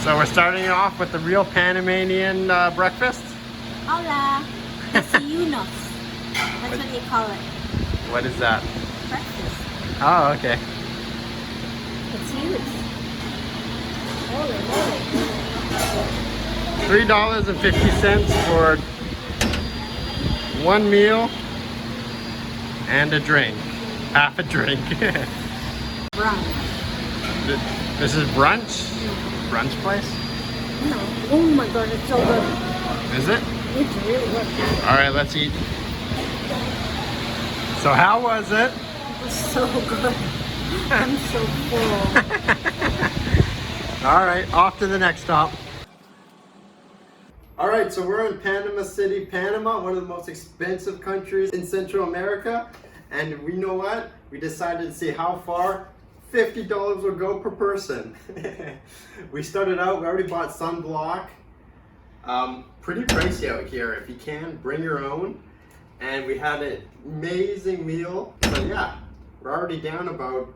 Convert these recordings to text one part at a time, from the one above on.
So we're starting off with the real Panamanian breakfast. Hola, desayunos. That's what they call it. What is that? Breakfast. Oh, okay. It's huge. Holy $3.50 for one meal and a drink. Half a drink. Brunch. This is brunch? Brunch place? No. Oh my god, it's so good. Is it? It's really good. Alright, let's eat. So how was it? It was so good. I'm so full. Alright, off to the next stop. Alright, so we're in Panama City, Panama, one of the most expensive countries in Central America. And we know what? We decided to see how far $50 will go per person. We started out, we already bought sunblock. Pretty pricey out here. If you can, bring your own. And we had an amazing meal. So yeah, we're already down about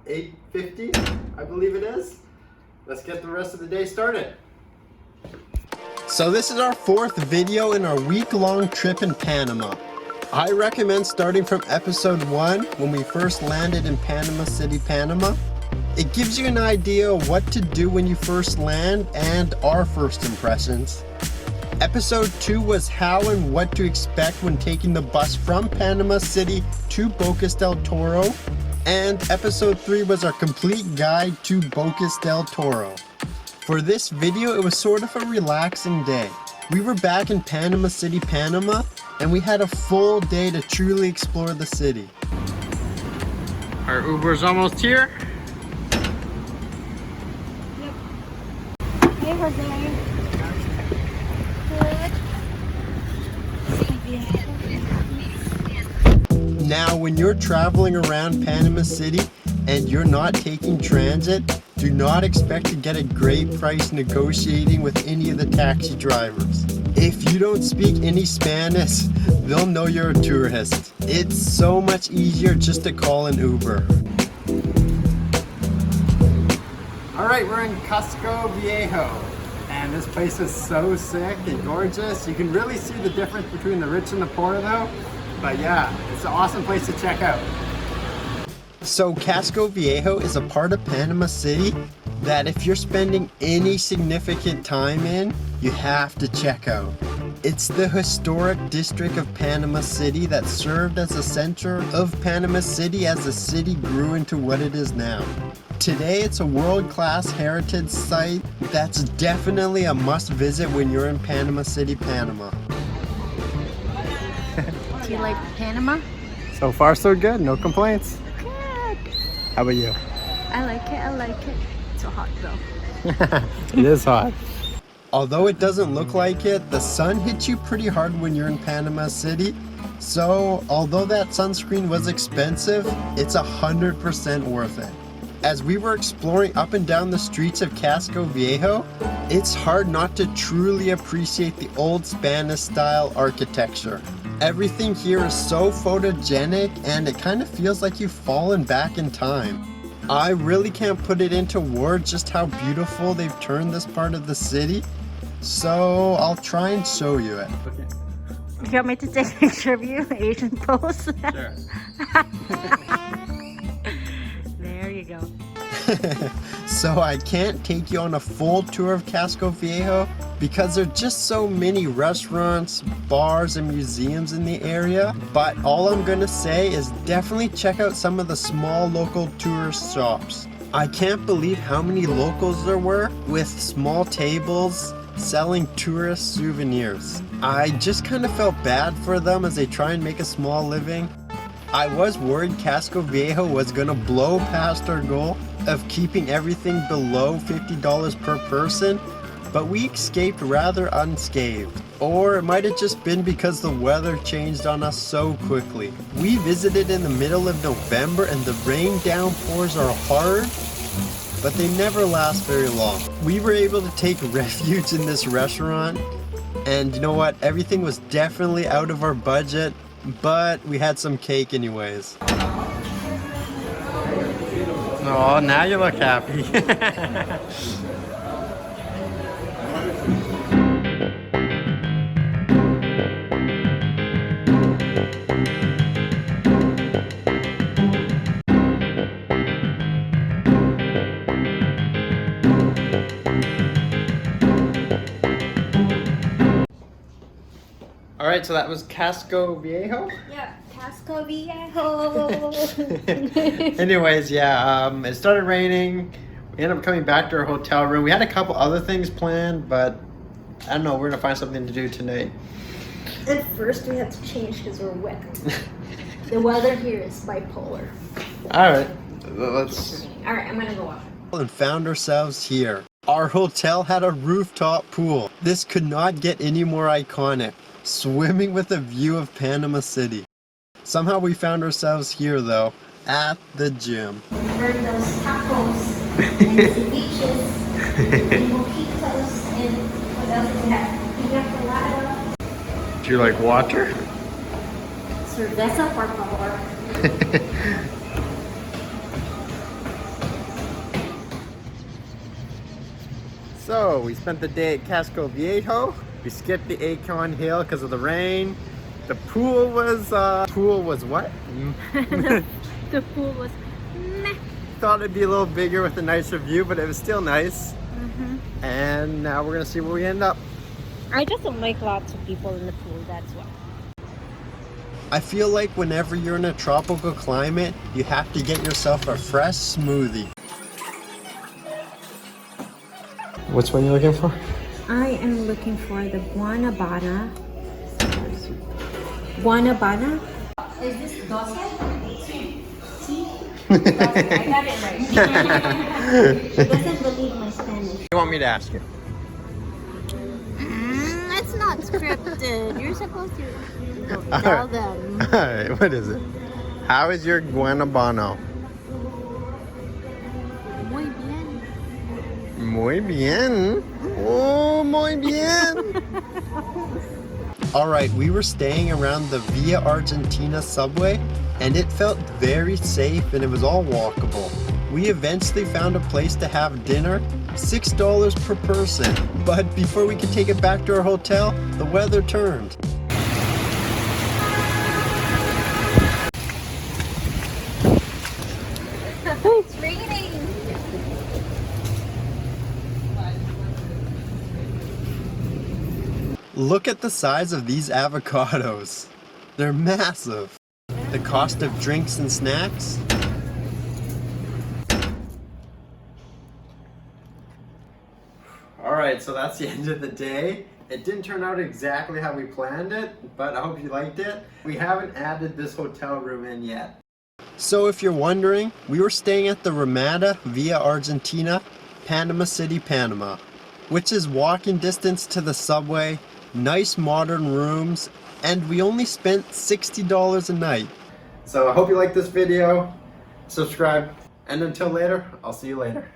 $8.50, I believe it is. Let's get the rest of the day started. So this is our fourth video in our week-long trip in Panama. I recommend starting from episode 1 when we first landed in Panama City, Panama. It gives you an idea of what to do when you first land and our first impressions. Episode 2 was how and what to expect when taking the bus from Panama City to Bocas del Toro. And episode 3 was our complete guide to Bocas del Toro. For this video, it was sort of a relaxing day. We were back in Panama City, Panama, and we had a full day to truly explore the city. Our Uber's almost here. Yep. Hey, Jose. Good. Now, when you're traveling around Panama City and you're not taking transit, do not expect to get a great price negotiating with any of the taxi drivers. If you don't speak any Spanish, they'll know you're a tourist. It's so much easier just to call an Uber. Alright, we're in Casco Viejo. And this place is so sick and gorgeous. You can really see the difference between the rich and the poor though. But yeah, it's an awesome place to check out. So Casco Viejo is a part of Panama City that if you're spending any significant time in, you have to check out. It's the historic district of Panama City that served as the center of Panama City as the city grew into what it is now. Today it's a world-class heritage site that's definitely a must-visit when you're in Panama City, Panama. Do you like Panama? So far so good, no complaints. Good. How about you? I like it, I like it. It's so hot though. It is hot. Although it doesn't look like it, the sun hits you pretty hard when you're in Panama City. So, although that sunscreen was expensive, it's 100% worth it. As we were exploring up and down the streets of Casco Viejo, it's hard not to truly appreciate the old Spanish style architecture. Everything here is so photogenic and it kind of feels like you've fallen back in time. I really can't put it into words just how beautiful they've turned this part of the city. So I'll try and show you it. Okay. You want me to take a picture of you? Asian pose? Sure. There you go. So I can't take you on a full tour of Casco Viejo because there are just so many restaurants, bars, and museums in the area. But all I'm gonna say is definitely check out some of the small local tourist shops. I can't believe how many locals there were with small tables selling tourist souvenirs. I just kind of felt bad for them as they try and make a small living. I was worried Casco Viejo was gonna blow past our goal of keeping everything below $50 per person, but we escaped rather unscathed. Or it might have just been because the weather changed on us so quickly. We visited in the middle of November and the rain downpours are hard, but they never last very long. We were able to take refuge in this restaurant, and you know what? Everything was definitely out of our budget, but we had some cake anyways. Oh, now you look happy. Alright, so that was Casco Viejo. Yeah, Casco Viejo. Anyways, yeah, it started raining. We ended up coming back to our hotel room. We had a couple other things planned, but I don't know, we're gonna find something to do tonight. At first we had to change because we're wet. The weather here is bipolar. Alright, let's... Alright, I'm gonna go up. And found ourselves here. Our hotel had a rooftop pool. This could not get any more iconic. Swimming with a view of Panama City. Somehow we found ourselves here though, at the gym. We heard those tacos, and ceviches, and mojitos, and what else we have? Pina colada. Do you like water? Cerveza, por favor. So, we spent the day at Casco Viejo. We skipped the Acorn Hill because of the rain. The pool was what? The pool was meh. Thought it'd be a little bigger with a nicer view, but it was still nice. And now we're gonna see where we end up. I just don't like lots of people in the pool, that's why. I feel like whenever you're in a tropical climate, you have to get yourself a fresh smoothie. Which one are you looking for? I am looking for the Guanabana. Guanabana? Is this doce? See? I got it right. She doesn't believe my Spanish. You want me to ask you? It's not scripted. You're supposed to tell them. Alright, what is it? How is your Guanabano? Muy bien. Muy bien. Oh, muy bien. Alright, we were staying around the Via Argentina subway and it felt very safe and it was all walkable. We eventually found a place to have dinner, $6 per person. But before we could take it back to our hotel, the weather turned. It's raining. Look at the size of these avocados. They're massive. The cost of drinks and snacks. Alright, so that's the end of the day. It didn't turn out exactly how we planned it, but I hope you liked it. We haven't added this hotel room in yet. So if you're wondering, we were staying at the Ramada Via Argentina, Panama City, Panama, which is walking distance to the subway, nice modern rooms, and we only spent $60 a night. So I hope you liked this video, subscribe, and until later, I'll see you later.